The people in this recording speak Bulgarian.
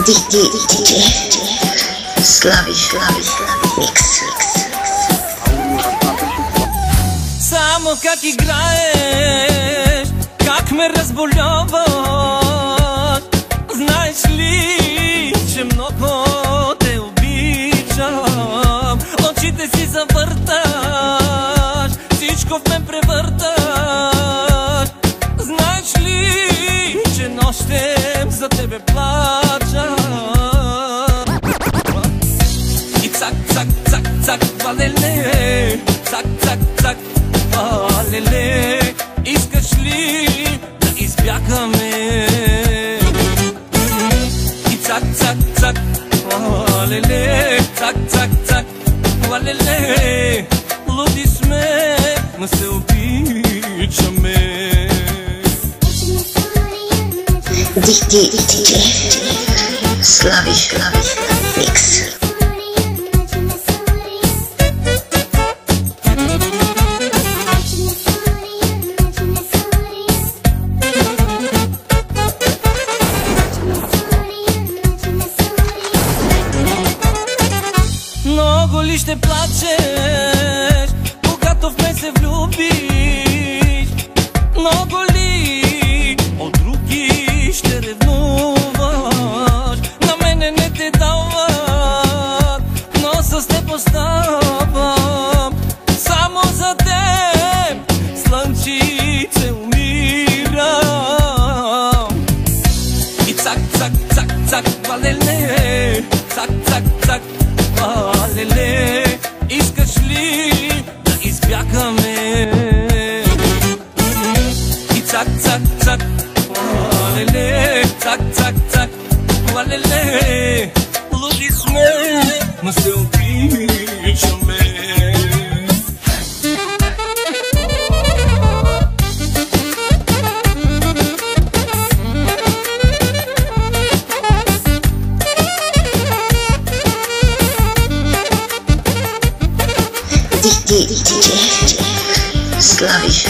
DJ Slavish Mix. Само как играеш, как ме разболяваш. Знаеш ли, че много те обичам. Очите си завърташ, всичко в мен превърташ. Знаеш ли, че нощем за тебе плача. И цак, цак, цак, цак, валеле. Цак, цак, цак, валеле. Искаш ли да избягаме? И цак, цак, цак, валеле. Цак, цак, цак, валеле. Луди сме, но се обичаме. DJ Slavish Mix. Много ли ще плачеш, когато в мен се влюбиш? Много ли от други ще ревнуваш? На мене не те дават, но с теб оставам. Само за теб, слънчице, умирам. И цак, цак, цак, цак, валеле. Цак, цак, цак, валеле. Искаш ли да избягаме? И цак, цак, цак, валеле. Цак, цак, цак, валеле. Луди сме, но се обичаме. DJ Slavish